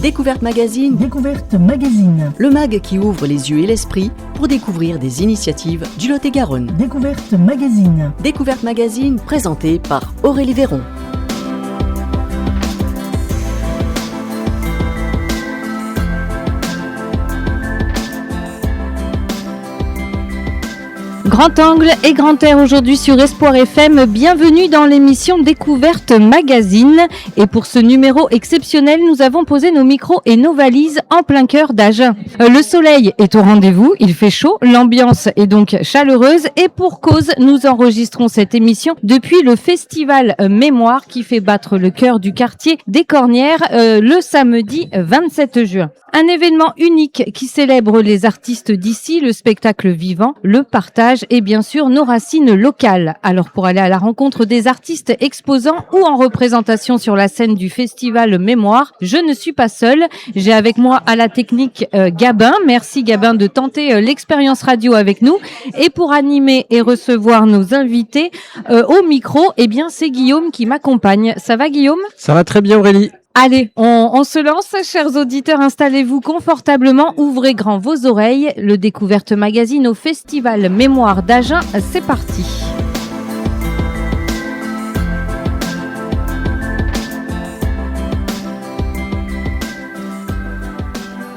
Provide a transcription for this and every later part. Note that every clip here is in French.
Découverte Magazine. Découverte Magazine. Le mag qui ouvre les yeux et l'esprit pour découvrir des initiatives du Lot-et-Garonne. Découverte Magazine. Découverte Magazine présentée par Aurélie Véron. Grand angle et grand air aujourd'hui sur Espoir FM. Bienvenue dans l'émission Découverte Magazine. Et pour ce numéro exceptionnel, nous avons posé nos micros et nos valises en plein cœur d'Agen. Le soleil est au rendez-vous, il fait chaud, l'ambiance est donc chaleureuse et pour cause, nous enregistrons cette émission depuis le festival Mémoire qui fait battre le cœur du quartier des Cornières le samedi 27 juin. Un événement unique qui célèbre les artistes d'ici, le spectacle vivant, le partage et bien sûr nos racines locales. Alors pour aller à la rencontre des artistes exposants ou en représentation sur la scène du festival Mémoire, je ne suis pas seule. J'ai avec moi à la technique Gabin. Merci Gabin de tenter l'expérience radio avec nous. Et pour animer et recevoir nos invités au micro, eh bien c'est Guillaume qui m'accompagne. Ça va Guillaume ? Ça va très bien Aurélie. Allez, on se lance, chers auditeurs, installez-vous confortablement, ouvrez grand vos oreilles. Le Découverte Magazine au Festival Mémoire d'Agen, c'est parti.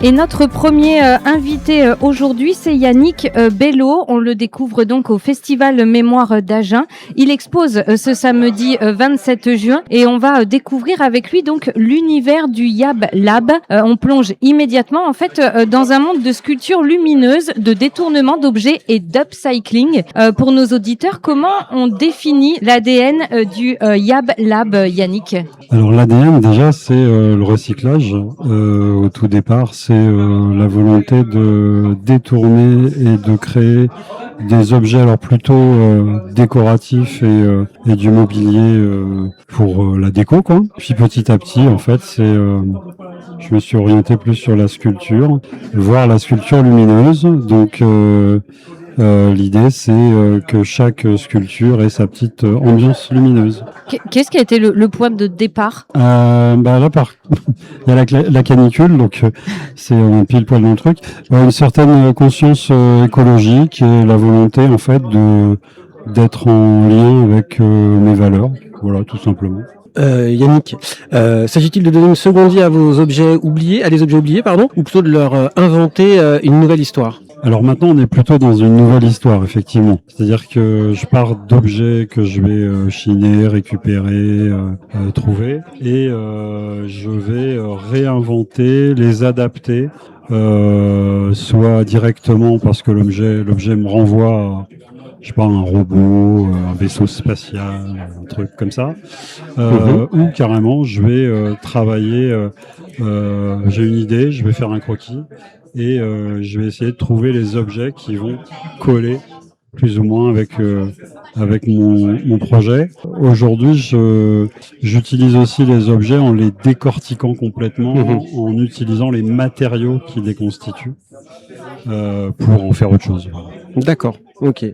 Et notre premier invité aujourd'hui, c'est Yannick Bello. On le découvre donc au Festival Mémoire d'Agen. Il expose ce samedi 27 juin et on va découvrir avec lui donc l'univers du Yab Lab. On plonge immédiatement en fait dans un monde de sculptures lumineuses, de détournement d'objets et d'upcycling. Pour nos auditeurs, comment on définit l'ADN du Yab Lab, Yannick ? Alors l'ADN déjà c'est le recyclage. Au tout départ c'est la volonté de détourner et de créer des objets alors plutôt décoratifs et du mobilier pour la déco quoi. Puis petit à petit en fait je me suis orienté plus sur la sculpture, voir la sculpture lumineuse. Donc l'idée c'est que chaque sculpture ait sa petite ambiance lumineuse. Qu'est-ce qui a été le point de départ ? Là il y a la canicule, donc c'est pile poil dans le truc. Une certaine conscience écologique et la volonté en fait d'être en lien avec mes valeurs. Voilà, tout simplement. Yannick, s'agit-il de donner une seconde vie à des objets oubliés, ou plutôt de leur inventer une nouvelle histoire ? Alors maintenant, on est plutôt dans une nouvelle histoire, effectivement. C'est-à-dire que je pars d'objets que je vais chiner, récupérer, trouver, et je vais réinventer, les adapter, soit directement parce que l'objet me renvoie à, je sais pas, un robot, un vaisseau spatial, un truc comme ça, ou carrément je vais travailler, j'ai une idée, je vais faire un croquis et je vais essayer de trouver les objets qui vont coller plus ou moins avec mon projet. Aujourd'hui, j'utilise aussi les objets en les décortiquant complètement, en utilisant les matériaux qui les constituent pour en faire autre chose. D'accord, ok.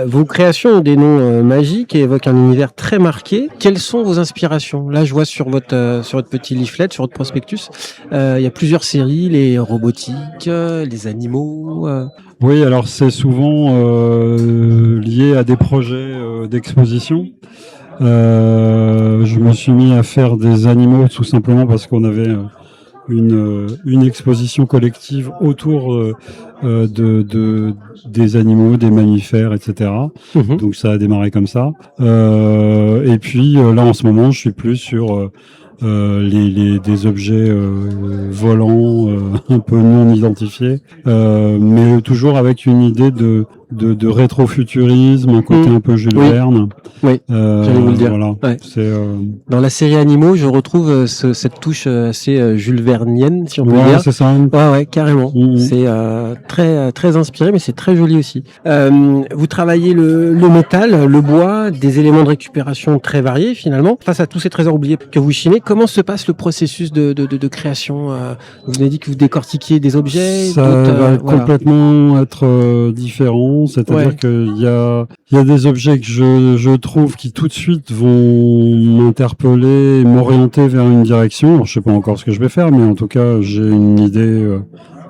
Vos créations ont des noms magiques et évoquent un univers très marqué. Quelles sont vos inspirations ? Là, je vois sur votre petit leaflet, sur votre prospectus, il y a plusieurs séries, les robotiques, les animaux. Oui, alors c'est souvent lié à des projets d'exposition. Je me suis mis à faire des animaux tout simplement parce qu'on avait une exposition collective autour des animaux, des mammifères, etc. Donc ça a démarré comme ça. Et puis là en ce moment, je suis plus sur des objets volants un peu non identifiés, mais toujours avec une idée de rétrofuturisme, un côté un peu Jules Verne. Oui, j'allais vous le dire. Voilà. Ouais. C'est, Dans la série Animaux, je retrouve cette touche assez Jules Vernienne, si on peut dire. C'est ça. Ouais, carrément. C'est très très inspiré, mais c'est très joli aussi. Vous travaillez le métal, le bois, des éléments de récupération très variés finalement. Face à tous ces trésors oubliés que vous chinez, comment se passe le processus de création ? Vous avez dit que vous décortiquiez des objets. Ça va complètement être différent. d'inspiration, c'est-à-dire qu'il y a des objets que je trouve qui tout de suite vont m'interpeller, m'orienter vers une direction. Alors, je sais pas encore ce que je vais faire, mais en tout cas, j'ai une idée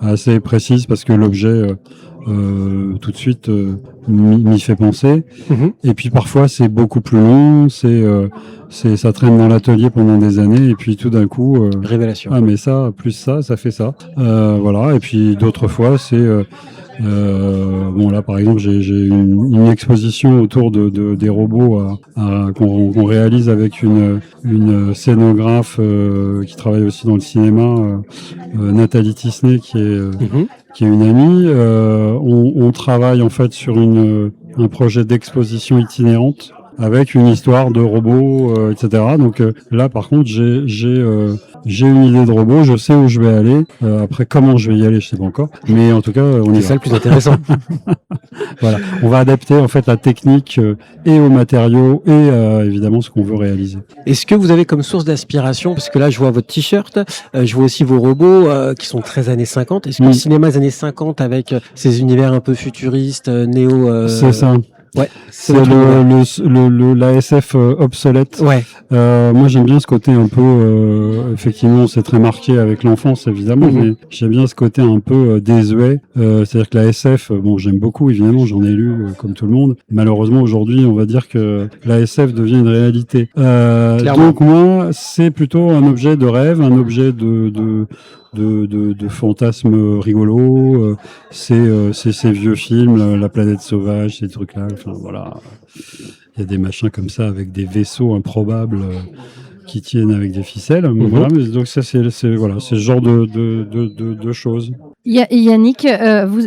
assez précise parce que l'objet tout de suite m'y fait penser. Et puis parfois c'est beaucoup plus long, ça traîne dans l'atelier pendant des années et puis tout d'un coup Révélation. ah mais ça plus ça fait ça. Voilà. Et puis d'autres fois c'est bon là par exemple j'ai une exposition autour des robots qu'on réalise avec une scénographe qui travaille aussi dans le cinéma, Nathalie Tisney qui est une amie. On travaille en fait sur un projet d'exposition itinérante avec une histoire de robots, etc. Donc là, par contre, j'ai une idée de robot, je sais où je vais aller. Après, comment je vais y aller, je sais pas encore. Mais en tout cas, on C'est y ça va. le plus intéressant. Voilà, on va adapter en fait la technique et aux matériaux et évidemment ce qu'on veut réaliser. Est-ce que vous avez comme source d'inspiration, parce que là je vois votre t-shirt, je vois aussi vos robots qui sont très années 50. Est-ce que le cinéma des années 50 avec ces univers un peu futuristes, néo... C'est ça. Ouais, C'est la SF obsolète. Ouais. Moi, j'aime bien ce côté un peu, effectivement, c'est très marqué avec l'enfance, évidemment, mais j'aime bien ce côté un peu désuet. C'est-à-dire que la SF, bon, j'aime beaucoup, évidemment, j'en ai lu comme tout le monde. Malheureusement, aujourd'hui, on va dire que la SF devient une réalité. Donc moi, c'est plutôt un objet de rêve, un objet de fantasmes rigolos, c'est ces vieux films, La planète sauvage, ces trucs-là. Enfin voilà, il y a des machins comme ça avec des vaisseaux improbables qui tiennent avec des ficelles. Voilà, mais donc ça c'est voilà, c'est ce genre de choses. Yannick,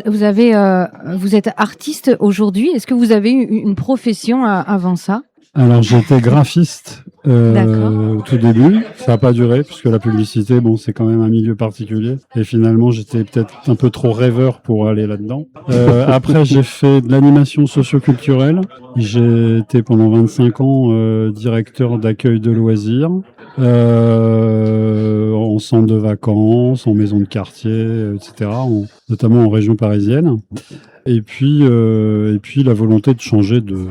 vous êtes artiste aujourd'hui. Est-ce que vous avez eu une profession avant ça? Alors j'étais graphiste au tout début, ça n'a pas duré puisque la publicité, bon, c'est quand même un milieu particulier et finalement j'étais peut-être un peu trop rêveur pour aller là-dedans. Après j'ai fait de l'animation socio-culturelle, j'ai été pendant 25 ans directeur d'accueil de loisirs, en centre de vacances, en maison de quartier, etc., notamment en région parisienne. Et puis la volonté de changer de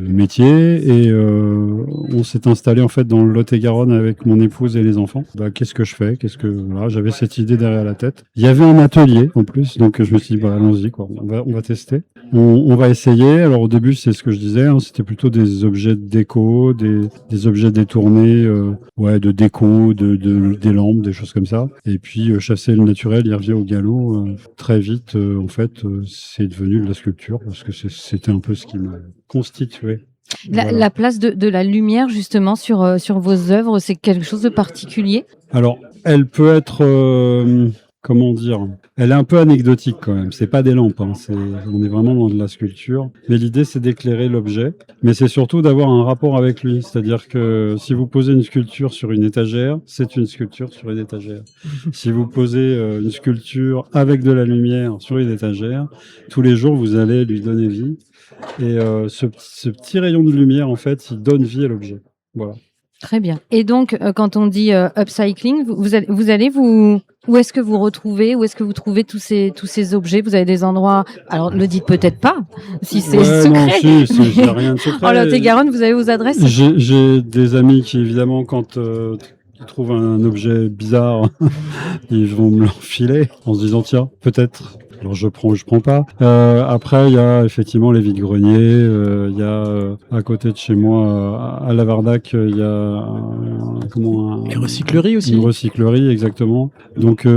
métier et on s'est installé en fait dans le Lot-et-Garonne avec mon épouse et les enfants. Qu'est-ce que je fais? Voilà, j'avais cette idée derrière la tête. Il y avait un atelier en plus, donc je me suis dit allons-y quoi, on va tester. On va essayer. Alors au début c'est ce que je disais, c'était plutôt des objets de déco, des objets détournés, de déco, des lampes, des choses comme ça. Et puis chasser le naturel, il revient au galop. Très vite en fait c'est devenu de la sculpture parce que c'était un peu ce qui me constituait. La place de la lumière justement sur vos œuvres, c'est quelque chose de particulier? Alors, elle peut être, comment dire, elle est un peu anecdotique quand même. C'est pas des lampes, on est vraiment dans de la sculpture. Mais l'idée, c'est d'éclairer l'objet. Mais c'est surtout d'avoir un rapport avec lui. C'est-à-dire que si vous posez une sculpture sur une étagère, c'est une sculpture sur une étagère. Si vous posez une sculpture avec de la lumière sur une étagère, tous les jours, vous allez lui donner vie. Et ce petit rayon de lumière, en fait, il donne vie à l'objet. Voilà. Très bien. Et donc, quand on dit upcycling, où est-ce que vous retrouvez, où est-ce que vous trouvez tous ces objets? Vous avez des endroits, alors ne dites peut-être pas, si c'est secret. Non, si, j'ai rien de secret. En Lot-et-Garonne, vous avez vos adresses? J'ai des amis qui, évidemment, quand ils trouvent un objet bizarre, ils vont me l'enfiler en se disant, tiens, peut-être. Alors je prends pas. Après il y a effectivement les vides-greniers. Il y a à côté de chez moi à Lavardac il y a Une recyclerie aussi. Une recyclerie exactement. Donc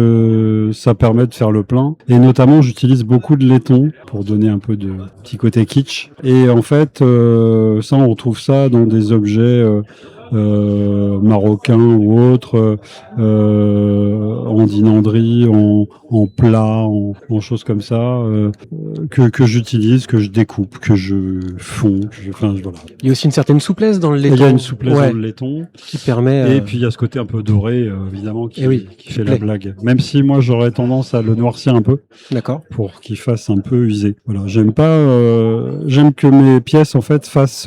ça permet de faire le plein. Et notamment j'utilise beaucoup de laiton pour donner un peu de petit côté kitsch. Et en fait ça on retrouve ça dans des objets marocains ou autres, en dinanderie, en plat, en choses comme ça, que j'utilise, que je découpe, que je fonds. Enfin, voilà. Il y a aussi une certaine souplesse dans le laiton. Il y a une souplesse dans le laiton qui permet. Et puis il y a ce côté un peu doré, évidemment, qui fait plaît. la blague. Même si moi j'aurais tendance à le noircir un peu. D'accord. Pour qu'il fasse un peu usé. Voilà. J'aime que mes pièces en fait fassent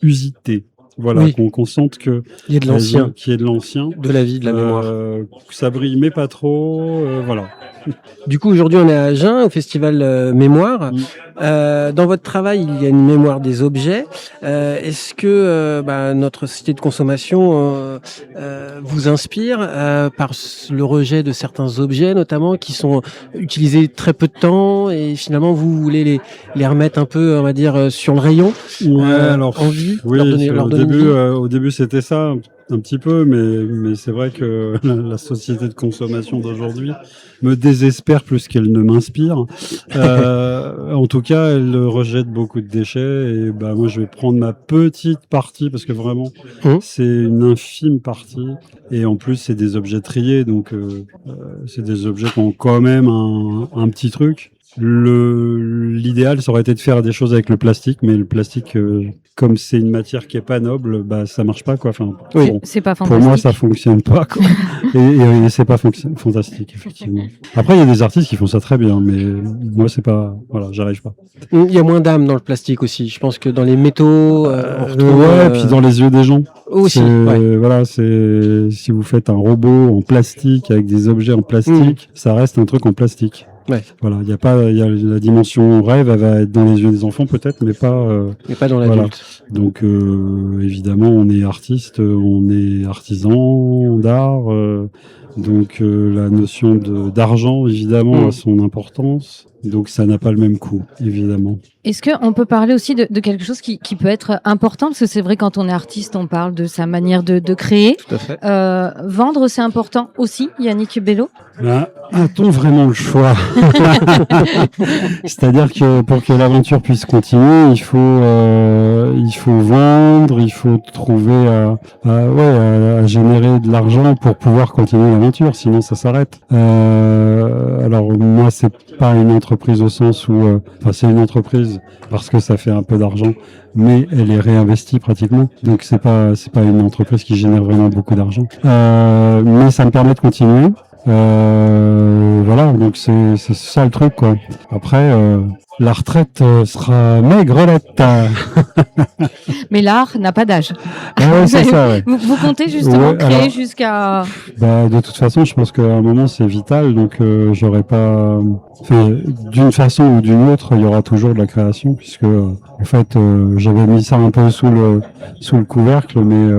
usité. Voilà, qu'on sente que il y a de l'ancien, qu'il y ait de l'ancien, de la vie, de la mémoire. Que ça brille mais pas trop, voilà. Du coup, aujourd'hui, on est à Agen, au festival Mémoire. Dans votre travail, il y a une mémoire des objets. Est-ce que notre société de consommation vous inspire par le rejet de certains objets, notamment, qui sont utilisés très peu de temps et finalement, vous voulez les remettre un peu, on va dire, sur le rayon en vie, oui, leur donner vie. au début, c'était ça. Un petit peu, mais c'est vrai que la société de consommation d'aujourd'hui me désespère plus qu'elle ne m'inspire. En tout cas, elle rejette beaucoup de déchets et moi je vais prendre ma petite partie parce que vraiment c'est une infime partie et en plus c'est des objets triés donc c'est des objets qui ont quand même un petit truc. L'idéal, ça aurait été de faire des choses avec le plastique, mais le plastique, comme c'est une matière qui est pas noble, ça marche pas, quoi. Enfin, c'est pas fantastique. Pour moi, ça fonctionne pas, quoi. et c'est pas fantastique, effectivement. Après, il y a des artistes qui font ça très bien, mais moi, c'est pas, voilà, j'arrive pas. Il y a moins d'âme dans le plastique aussi. Je pense que dans les métaux, on retrouve, et puis dans les yeux des gens. Aussi. Voilà, si vous faites un robot en plastique avec des objets en plastique, ça reste un truc en plastique. Ouais. Voilà, il y a la dimension rêve, elle va être dans les yeux des enfants peut-être, mais pas dans l'adulte. Voilà. Donc évidemment, on est artiste, on est artisan d'art, donc la notion d'argent évidemment a son importance. Donc ça n'a pas le même coût, évidemment. Est-ce qu'on peut parler aussi de quelque chose qui peut être important? Parce que c'est vrai, quand on est artiste, on parle de sa manière de créer. Tout à fait. Vendre, c'est important aussi, Yannick Bello? A-t-on vraiment le choix? C'est-à-dire que pour que l'aventure puisse continuer, il faut vendre, il faut trouver à générer de l'argent pour pouvoir continuer l'aventure, sinon ça s'arrête. Alors moi, c'est pas une entreprise au sens où, c'est une entreprise parce que ça fait un peu d'argent, mais elle est réinvestie pratiquement. Donc c'est pas une entreprise qui génère vraiment beaucoup d'argent. Mais ça me permet de continuer. Voilà, donc c'est ça le truc, quoi. Après, la retraite sera maigrelette. Mais l'art n'a pas d'âge. Ouais, c'est ça, ouais. Vous comptez justement créer jusqu'à... de toute façon, je pense qu'à un moment, c'est vital, donc j'aurais pas... d'une façon ou d'une autre, il y aura toujours de la création, puisque en fait, j'avais mis ça un peu sous le couvercle, mais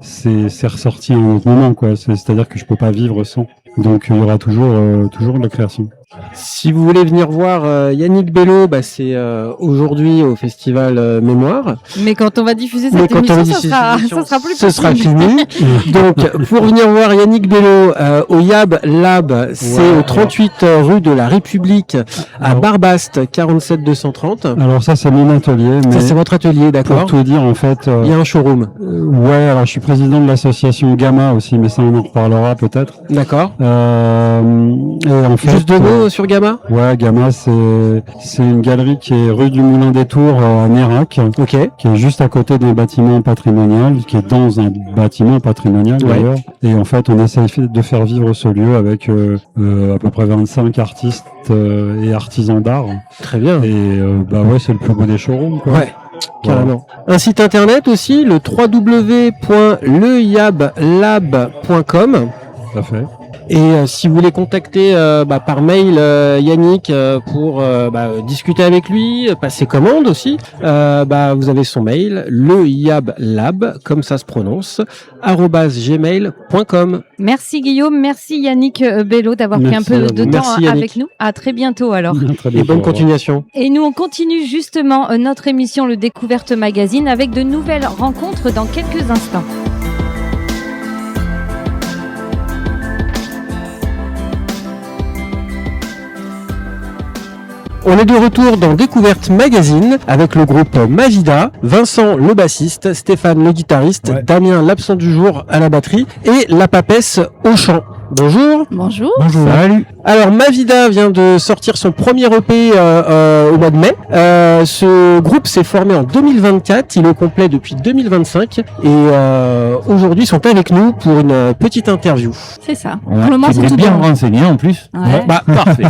c'est ressorti à un autre moment, quoi. C'est-à-dire que je peux pas vivre sans. Donc il y aura toujours de la création. Si vous voulez venir voir Yannick Bello, c'est aujourd'hui au festival Mémoire. Mais quand on va diffuser cette émission, ça sera plus possible. Ce sera fini. Donc pour venir voir Yannick Bello au Yab Lab, c'est au 38 rue de la République à Barbaste, 47 230. Alors ça c'est mon atelier. Mais ça c'est votre atelier, d'accord. Pour tout dire, en fait, il y a un showroom. Alors je suis président de l'association Gamma aussi, mais ça on en reparlera peut-être. D'accord. Et en fait, juste deux mots sur Gamma. Ouais, Gamma, c'est une galerie qui est rue du Moulin des Tours à Nérac, qui est juste à côté d'un bâtiment patrimonial, qui est dans un bâtiment patrimonial d'ailleurs. Et en fait, on essaie de faire vivre ce lieu avec à peu près 25 artistes et artisans d'art. Très bien. Et c'est le plus beau des showrooms, quoi. Ouais. Carrément. Un site internet aussi, le www.leyablab.com. Tout à fait. Et si vous voulez contacter par mail Yannick pour discuter avec lui, passer commande aussi, vous avez son mail, leyablab, comme ça se prononce, @gmail.com. Merci Guillaume, merci Yannick Bello d'avoir pris un peu de temps avec nous. À très bientôt alors. Très bientôt, et bonne continuation. Et nous on continue justement notre émission Le Découverte Magazine avec de nouvelles rencontres dans quelques instants. On est de retour dans Découverte Magazine avec le groupe Mavida, Vincent le bassiste, Stéphane le guitariste, Damien l'absent du jour à la batterie et la papesse au chant. Bonjour. Bonjour. Bonjour. Salut. Alors Mavida vient de sortir son premier EP au mois de mai. Ce groupe s'est formé en 2024, il est au complet depuis 2025 et aujourd'hui ils sont avec nous pour une petite interview. C'est ça. Pour le moment, c'est tout bien renseigné en plus. Ouais. Parfait.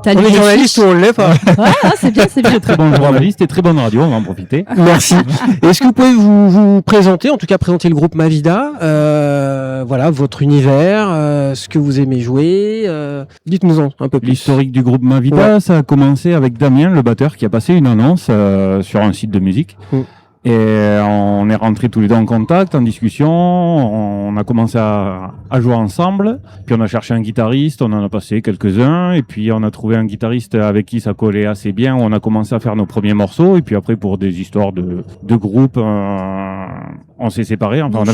T'as On lu est les journaliste fiches. ou on l'est pas? Ouais, c'est bien, c'est bien. Très bon journaliste et très bonne radio, on va en profiter. Merci. Est-ce que vous pouvez vous présenter, en tout cas présenter le groupe Mavida, voilà, votre univers, ce que vous aimez jouer, dites-nous-en un peu plus. L'historique du groupe Mavida, ça a commencé avec Damien, le batteur, qui a passé une annonce sur un site de musique. Et on est rentrés tous les deux en contact, en discussion, on a commencé à jouer ensemble, puis on a cherché un guitariste, on en a passé quelques-uns, et puis on a trouvé un guitariste avec qui ça collait assez bien, on a commencé à faire nos premiers morceaux, et puis après pour des histoires de groupe, on s'est séparés, enfin, on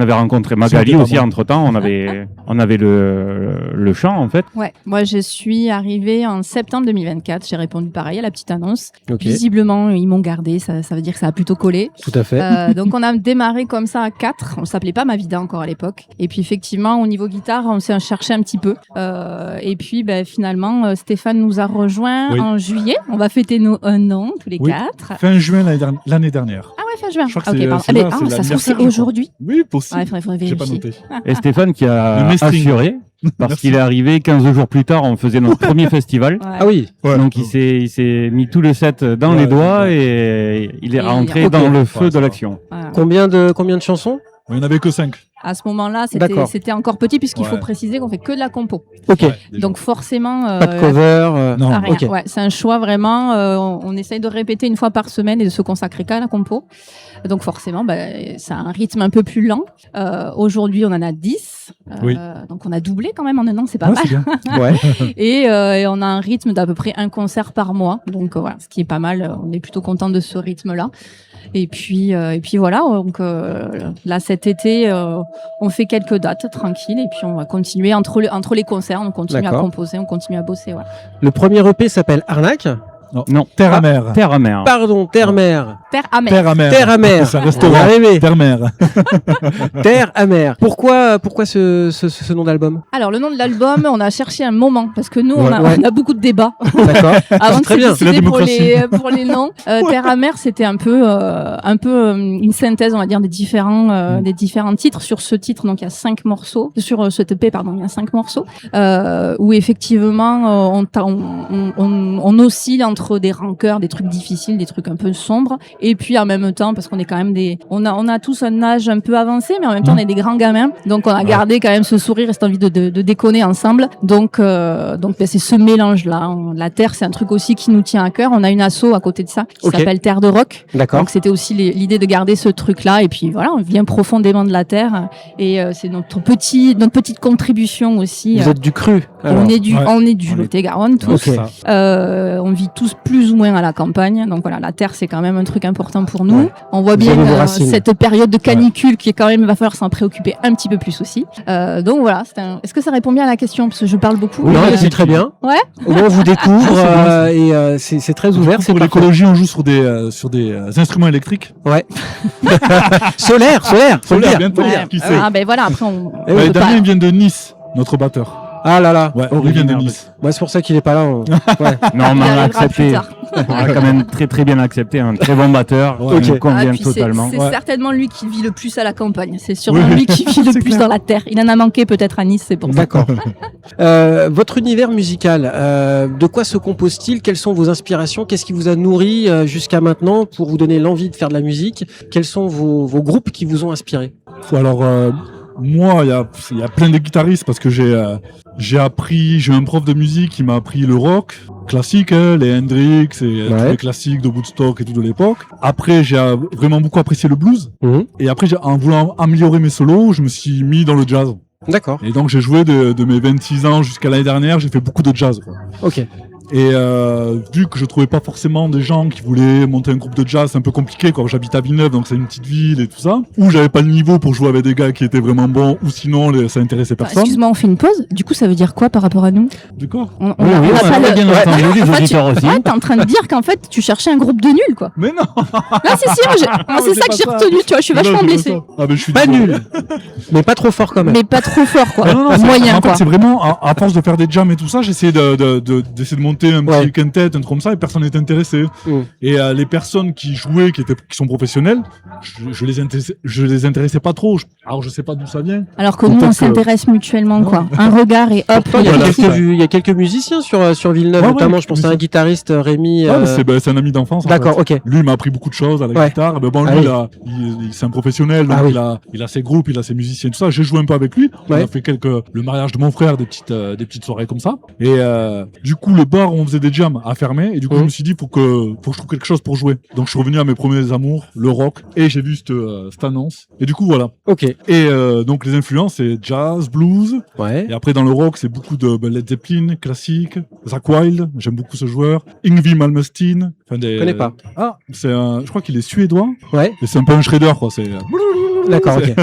avait rencontré Magali aussi entre-temps, on avait le chant en fait. Ouais, moi je suis arrivée en septembre 2024, j'ai répondu pareil à la petite annonce. Ok. Visiblement, ils m'ont gardé, ça veut dire que ça a plutôt collé. Tout à fait. Donc on a démarré comme ça à 4, on s'appelait pas Mavida encore à l'époque. Et puis effectivement, au niveau guitare, on s'est cherché un petit peu. Et puis finalement, Stéphane nous a rejoint en juillet. On va fêter nos 1 an tous les 4. Fin juin l'année dernière. Ah ouais, fin juin. Je crois que Ok, c'est- pardon. c'est là, Ah, c'est ça se trouve l'anniversaire, c'est je crois. aujourd'hui. Oui, possible. Ouais, faudrait J'ai pas vérifier. noté. Et Stéphane qui a Le mestring. assuré, parce Merci. qu'il est arrivé 15 jours plus tard, on faisait notre premier festival. Ouais. Ah oui. Ouais. Donc il s'est mis tout le set dans Ouais, les doigts ouais. et il est Et rentré ok. dans le feu Ouais, de ça va. l'action. Voilà. Combien de chansons? Il n'y en avait que 5. À ce moment-là, D'accord. c'était encore petit puisqu'il faut Ouais. préciser qu'on fait que de la compo. Ok. Donc forcément, Pas de cover. Non. Ah, rien. ok. Ouais, c'est un choix vraiment. On essaye de répéter une fois par semaine et de se consacrer qu'à la compo. Donc forcément, ça a un rythme un peu plus lent. Aujourd'hui, on en a 10. Oui. Donc on a doublé quand même en 1 an, c'est pas Ouais, mal. c'est bien. Ouais. Et on a un rythme d'à peu près 1 concert par mois. Donc voilà, ce qui est pas mal. On est plutôt content de ce rythme-là. Et puis voilà. Donc là cet été, on fait quelques dates tranquilles et puis on va continuer entre les concerts. On continue à D'accord. composer, on continue à bosser. Ouais. Le premier EP s'appelle Arnaque. Non, Terre amère. Terre amère. Pardon, Terre-Mère. Terre amère. Terre amère. Terre amère. C'est un On restaurant. va arriver. Terre mère. Terre amère. Pourquoi ce nom d'album? Alors le nom de l'album, on a cherché un moment parce que nous Ouais. on a beaucoup de débats D'accord. avant de Très se bien. C'est la décider démocratie. pour les noms. Terre amère, c'était un peu une synthèse, on va dire, des différents titres. Sur ce titre, donc il y a 5 morceaux. Sur cet EP, pardon, il y a 5 morceaux où effectivement on oscille entre des rancœurs, des trucs difficiles, des trucs un peu sombres, et puis en même temps, parce qu'on est quand même on a tous un âge un peu avancé, mais en même temps on est des grands gamins, donc on a gardé quand même ce sourire et cette envie de déconner ensemble. Donc c'est ce mélange là. La terre, c'est un truc aussi qui nous tient à cœur. On a une asso à côté de ça qui Ok. s'appelle Terre de Rock. D'accord. Donc c'était aussi l'idée de garder ce truc là, et puis voilà, on vient profondément de la terre, et c'est notre petite contribution aussi. Vous êtes du cru. alors. On est du Ouais. Lot-et-Garonne tous. Ok. C'est ça. On vit tous plus ou moins à la campagne, donc voilà, la terre c'est quand même un truc important pour nous. Ouais. On voit Vous bien avez vos racines. cette période de canicule qui est quand même, il va falloir s'en préoccuper un petit peu plus aussi. Donc voilà, est-ce que ça répond bien à la question, parce que je parle beaucoup. Non, mais, mais c'est très bien. Ouais. Au moins, on vous découvre et c'est très ouvert. C'est Pour parfait. l'écologie, on joue sur des instruments électriques. Ouais. solaire, faut le Solaire, dire. bientôt. faut le dire. Qui sait. Ah ben voilà, après on Eh oui, peut Damien pas- il vient de Nice, notre batteur. Ah là là. Ouais, il vient de Originaire de- Nice. Ouais, c'est pour ça qu'il est pas là. Ouais. Non, mais Il on a arrivera plus accepté. tard. On a quand même très bien accepté. Un très bon batteur. Ouais. Qui nous Ok. convient puis totalement. C'est Ouais. certainement lui qui vit le plus à la campagne. C'est sûrement Oui. lui qui vit le C'est plus clair. dans la terre. Il en a manqué peut-être à Nice, c'est pour ça. D'accord. Votre univers musical, de quoi se compose-t-il? Quelles sont vos inspirations? Qu'est-ce qui vous a nourri jusqu'à maintenant pour vous donner l'envie de faire de la musique? Quels sont vos groupes qui vous ont inspiré? Alors, moi, il y a plein de guitaristes parce que j'ai un prof de musique qui m'a appris le rock classique, hein, les Hendrix et tous les classiques de Woodstock et tout de l'époque. Après, j'ai vraiment beaucoup apprécié le blues. Mhm. Et après, en voulant améliorer mes solos, je me suis mis dans le jazz. D'accord. Et donc, j'ai joué de mes 26 ans jusqu'à l'année dernière, j'ai fait beaucoup de jazz, quoi. Ok. Et vu que je trouvais pas forcément des gens qui voulaient monter un groupe de jazz, c'est un peu compliqué, quoi. J'habite à Villeneuve, donc c'est une petite ville et tout ça. Ou j'avais pas le niveau pour jouer avec des gars qui étaient vraiment bons, ou sinon ça intéressait personne. Excuse-moi, on fait une pause. Du coup, ça veut dire quoi par rapport à nous? D'accord. On Oui, a oui, pas on a le- bien entendu, les En fait, auditeurs aussi. Ouais, t'es en train de dire qu'en fait, tu cherchais un groupe de nuls, quoi. Mais non. Là, si, moi, c'est c'est ça pas que j'ai ça. retenu, tu vois, je suis Non, vachement c'est pas blessée. ça. Ah, ben, je suis Pas désolé. nul, mais pas trop fort quand même. Mais pas trop fort, quoi. Non, c'est- Moyen, en quoi. fait, c'est vraiment, à force de faire des jams et tout ça, j'essaie d'essayer de monter monter un petit quintet, un truc comme ça, et personne n'était intéressé. Et les personnes qui jouaient, qui sont professionnels, je les intéressais pas trop. Alors je sais pas d'où ça vient. Alors que nous, on s'intéresse mutuellement, quoi. Un regard et hop. Il y a quelques musiciens sur Villeneuve, notamment. Je pense à un guitariste, Rémi. C'est un ami d'enfance. D'accord, ok. Lui, il m'a appris beaucoup de choses à la guitare. Mais bon, lui, c'est un professionnel, donc il a ses groupes, il a ses musiciens, tout ça. J'ai joué un peu avec lui. On a fait le mariage de mon frère, des petites soirées comme ça. Et du coup, le bar où on faisait des jams a fermé. Et du coup, je me suis dit, faut que je trouve quelque chose pour jouer. Donc, je suis revenu à mes premiers amours, le rock. Et j'ai vu cette annonce. Et du coup, voilà. Ok. Et donc, les influences, c'est jazz, blues. Ouais. Et après, dans le rock, c'est beaucoup de Led Zeppelin, classique. Zakk Wylde, j'aime beaucoup ce joueur. Yngwie Malmsteen. Je connais pas. Ah, je crois qu'il est suédois. Ouais. Et c'est un peu un shredder, quoi. D'accord, ok.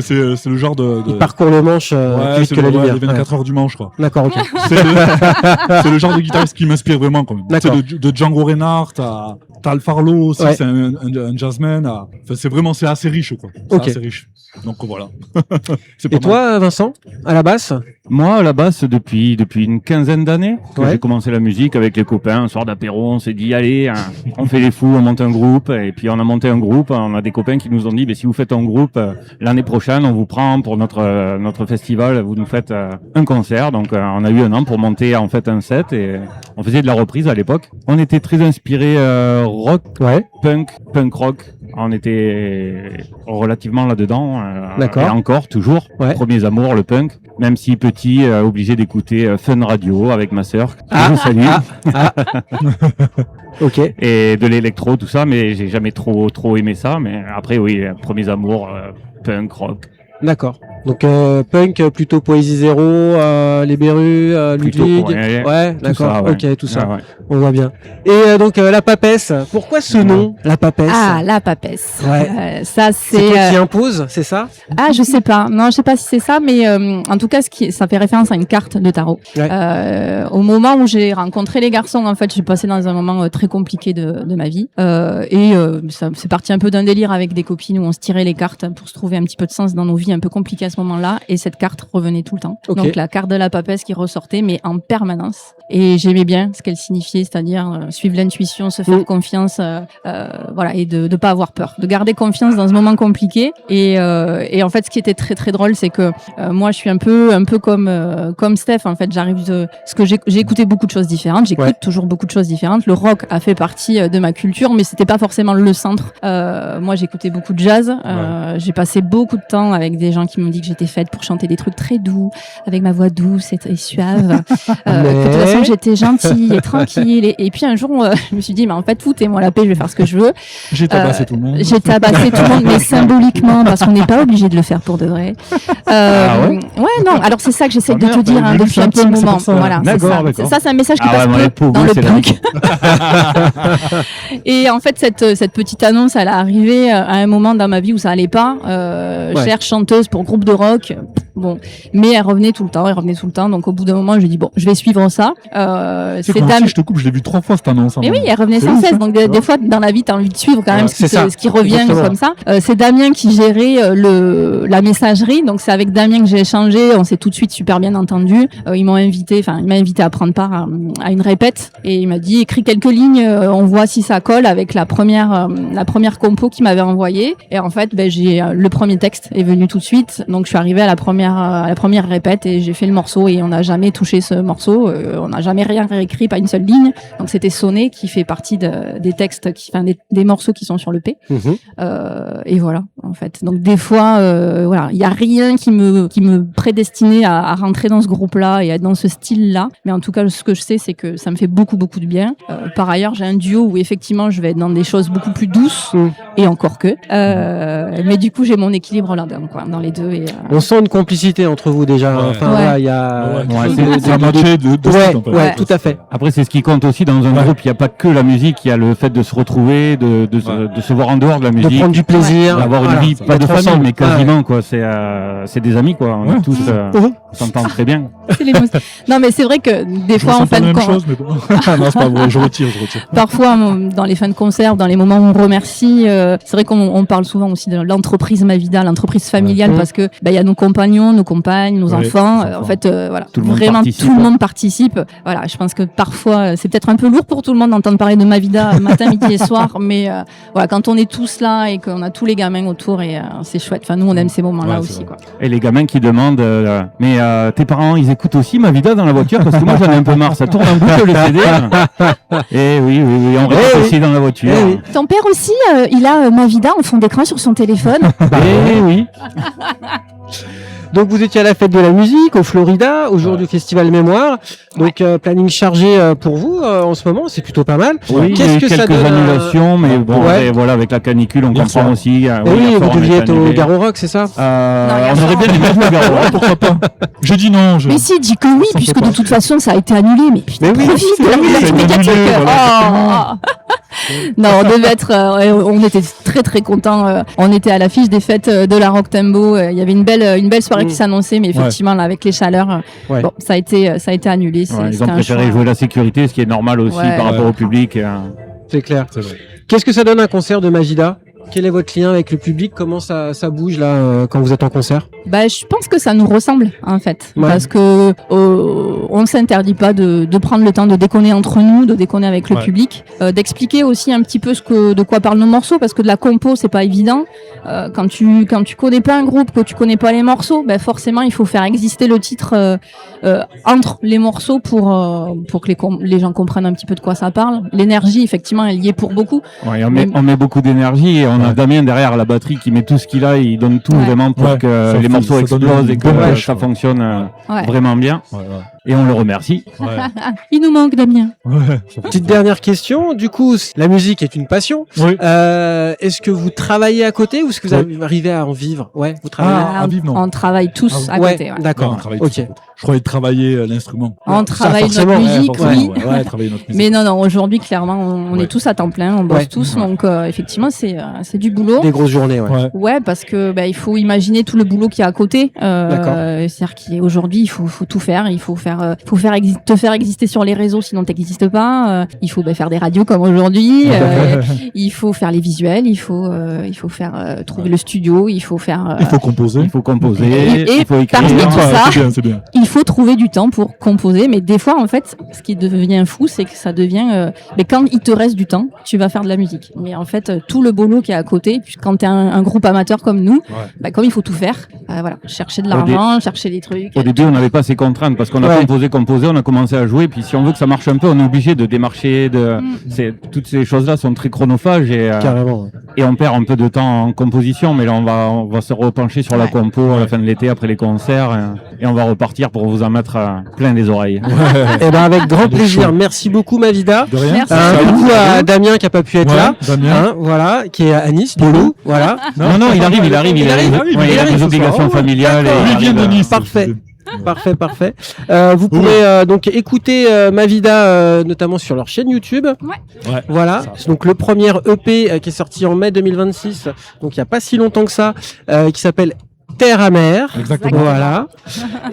C'est le genre de... Il parcourt le manche plus vite que la lumière. Les 24 heures du manche, quoi. D'accord, ok. C'est le genre de guitariste qui m'inspire vraiment, quand même. D'accord. De Django Reinhardt à Tal Farlow aussi, c'est un jazzman. C'est assez riche, quoi. C'est assez riche. Donc voilà. Et toi, Vincent, à la basse? Moi, à la basse, depuis une quinzaine d'années, j'ai commencé la musique avec les copains. Un soir d'apéro, on s'est dit, allez, on fait les fous, on monte un groupe. Et puis on a monté un groupe. On a des copains qui nous ont dit, si vous faites un groupe, l'année prochaine, on vous prend pour notre festival. Vous nous faites un concert. Donc on a eu un an pour monter en fait un set et on faisait de la reprise à l'époque. On était très inspiré rock, punk rock. On était relativement là-dedans. D'accord. Et encore, toujours. Premiers amours, le punk. Même si petit, obligé d'écouter Fun Radio avec ma sœur. Je vous salue. Ok. Et de l'électro, tout ça, mais j'ai jamais trop aimé ça. Mais après, oui, premiers amours, punk, rock. D'accord. Donc punk plutôt Poésie Zéro, les Berus, Ludwig. Ouais, d'accord. Ok, tout ça. On voit bien. Et donc la papesse. Pourquoi ce nom, la papesse? Ah, la papesse. Ouais. Ça c'est toi qui impose, c'est ça? Ah, je sais pas. Non, je sais pas si c'est ça, mais en tout cas, ça fait référence à une carte de tarot. Au moment où j'ai rencontré les garçons, en fait, j'ai passé dans un moment très compliqué de ma vie. Ça c'est parti un peu d'un délire avec des copines où on se tirait les cartes pour se trouver un petit peu de sens dans nos vies un peu compliquées à ce moment-là, et cette carte revenait tout le temps. Donc la carte de la papesse qui ressortait, mais en permanence. Et j'aimais bien ce qu'elle signifiait, c'est-à-dire suivre l'intuition, se faire confiance, voilà, et de pas avoir peur, de garder confiance dans ce moment compliqué. Et en fait, ce qui était très très drôle, c'est que moi, je suis un peu comme Steph. En fait, j'ai écouté beaucoup de choses différentes. J'écoute toujours beaucoup de choses différentes. Le rock a fait partie de ma culture, mais c'était pas forcément le centre. Moi, j'écoutais beaucoup de jazz. J'ai passé beaucoup de temps avec des gens qui m'ont dit que j'étais faite pour chanter des trucs très doux, avec ma voix douce et suave. Que de toute façon, j'étais gentille et tranquille. Et puis un jour, je me suis dit, mais en fait, foutez-moi la paix, je vais faire ce que je veux. J'ai tabassé tout le monde. J'ai tabassé tout le monde, mais symboliquement, parce qu'on n'est pas obligé de le faire pour de vrai. Ouais, non. Alors c'est ça que j'essaie de te dire depuis un petit moment. Voilà, ça, c'est un message qui passe peu dans le punk. Et en fait, cette petite annonce, elle est arrivée à un moment dans ma vie où ça allait pas. Chère chanteuse pour groupe de rock. Bon, mais elle revenait tout le temps. Donc au bout d'un moment, je dis bon, je vais suivre ça. C'est comme si je te coupe, je l'ai vu 3 fois cette annonce. Mais oui, elle revenait sans cesse. Donc des fois dans la vie, t'as envie de suivre quand même ce qui revient comme ça. C'est Damien qui gérait la messagerie. Donc c'est avec Damien que j'ai échangé. On s'est tout de suite super bien entendu. Il m'a invité à prendre part à une répète et il m'a dit écris quelques lignes, on voit si ça colle avec la première compo qu'il m'avait envoyée. Et en fait, le premier texte est venu tout de suite. Donc je suis arrivée à la première répète et j'ai fait le morceau et on n'a jamais touché ce morceau, on n'a jamais rien réécrit, pas une seule ligne. Donc c'était Sonné qui fait partie des textes, des morceaux qui sont sur le P. Et voilà, en fait. Donc des fois, voilà, il y a rien qui me prédestinait à rentrer dans ce groupe-là et à être dans ce style-là. Mais en tout cas, ce que je sais, c'est que ça me fait beaucoup de bien. Par ailleurs, j'ai un duo où effectivement, je vais être dans des choses beaucoup plus douces et encore que. Mais du coup, j'ai mon équilibre là-dedans, quoi, dans les deux. Et, on sent une complicité entre vous déjà. Enfin, voilà, il y a. C'est un matché de tout à fait. Après, c'est ce qui compte aussi dans un groupe. Il n'y a pas que la musique, il y a le fait de se retrouver, de se voir en dehors de la musique. De prendre du plaisir. D'avoir une vie, pas de famille, mais quasiment, quoi. C'est des amis, quoi. On est tous, on s'entend très bien. Non, mais c'est vrai que des fois, en fin de concert. Non, c'est pas vrai, je retire. Parfois, dans les fins de concert, dans les moments où on remercie, c'est vrai qu'on parle souvent aussi de l'entreprise Mavida, l'entreprise familiale, parce que, il y a nos compagnons, maison, nos compagnes, nos enfants. En fait, voilà, tout le monde vraiment participe. tout le monde participe. Voilà, je pense que parfois c'est peut-être un peu lourd pour tout le monde d'entendre parler de Mavida matin, midi et soir, mais voilà, quand on est tous là et qu'on a tous les gamins autour, et c'est chouette. Enfin, nous on aime ces moments-là aussi, quoi. Et les gamins qui demandent mais tes parents ils écoutent aussi Mavida dans la voiture parce que moi j'en ai un peu marre, ça tourne en boucle le CD. Et oui, on répète aussi dans la voiture. Ton père aussi, il a Mavida en fond d'écran sur son téléphone. Et oui. Donc vous étiez à la fête de la musique au Florida, au jour du festival Mémoire. Donc planning chargé pour vous en ce moment, c'est plutôt pas mal. Oui, il y a eu quelques annulations, mais bon, et voilà, avec la canicule, on comprend aussi. Oui, vous deviez être au Garo Rock, c'est ça on aurait bien dû mettre le Garo Rock, pourquoi pas. J'ai dit non. Mais si, dis que oui, puisque de toute façon ça a été annulé. Mais putain, profite de la musique médiatique. Non, on devait être, on était très très contents. On était à l'affiche des fêtes de la Rock Tembo. Il y avait une belle soirée qui s'annonçait, mais effectivement là, avec les chaleurs, bon, ça a été annulé. Ils ont préféré jouer la sécurité, ce qui est normal aussi par rapport au public. C'est clair. Qu'est-ce que ça donne un concert de Mavida ? Quel est votre lien avec le public ? Comment ça bouge là quand vous êtes en concert ? Je pense que ça nous ressemble en fait, parce que on ne s'interdit pas de prendre le temps de déconner entre nous, de déconner avec le public, d'expliquer aussi un petit peu de quoi parlent nos morceaux, parce que de la compo c'est pas évident. Quand tu connais pas un groupe, que tu connais pas les morceaux, forcément il faut faire exister le titre entre les morceaux pour que les gens comprennent un petit peu de quoi ça parle. L'énergie effectivement elle y est pour beaucoup. Ouais, on met beaucoup d'énergie et on a Damien derrière la batterie qui met tout ce qu'il a, il donne tout vraiment pour que les morceaux explosent et que ça fonctionne vraiment bien. Et on le remercie. Il nous manque Damien. Petite dernière question, du coup la musique est une passion. Est-ce que vous travaillez à côté ou est-ce que vous arrivez à en vivre ? Vous travaillez à vivre, non. On travaille tous à côté. D'accord. Ok. Je croyais travailler l'instrument. On travaille notre musique, oui. Travailler notre musique. Mais non, aujourd'hui, clairement, on est tous à temps plein, on bosse tous, donc effectivement, c'est du boulot. Des grosses journées, Ouais, parce que il faut imaginer tout le boulot qu'il y a à côté. C'est-à-dire qu'aujourd'hui, il faut tout faire. Il faut te faire exister sur les réseaux, sinon t'existes pas. Il faut faire des radios comme aujourd'hui. Il faut faire les visuels. Il faut faire trouver le studio. Il faut faire. Il faut composer. Il faut écrire. Parmi tout ça, c'est bien. il faut trouver du temps pour composer. Mais des fois, en fait, ce qui devient fou, c'est que ça devient. Mais quand il te reste du temps, tu vas faire de la musique. Mais en fait, tout le boulot qui est à côté, puis quand t'es un groupe amateur comme nous, comme il faut tout faire, chercher de l'argent, chercher des trucs. Au début, on n'avait pas ces contraintes parce qu'on a composé, on a commencé à jouer. Puis si on veut que ça marche un peu, on est obligé de démarcher. Toutes ces choses-là sont très chronophages et on perd un peu de temps en composition. Mais là, on va se repencher sur la compo à la fin de l'été après les concerts et on va repartir pour vous en mettre plein les oreilles. Et avec grand plaisir. Merci beaucoup Mavida. De rien. Beaucoup à Damien qui a pas pu être là. Damien. Voilà, qui est à Nice. Polo. Voilà. Non, il arrive. Il a des obligations familiales. Il vient de Nice. Parfait. Vous pourrez donc écouter Mavida notamment sur leur chaîne YouTube. Voilà. Donc le premier EP qui est sorti en mai 2026. Donc il y a pas si longtemps que ça, qui s'appelle Terre amère. Exactement. Voilà.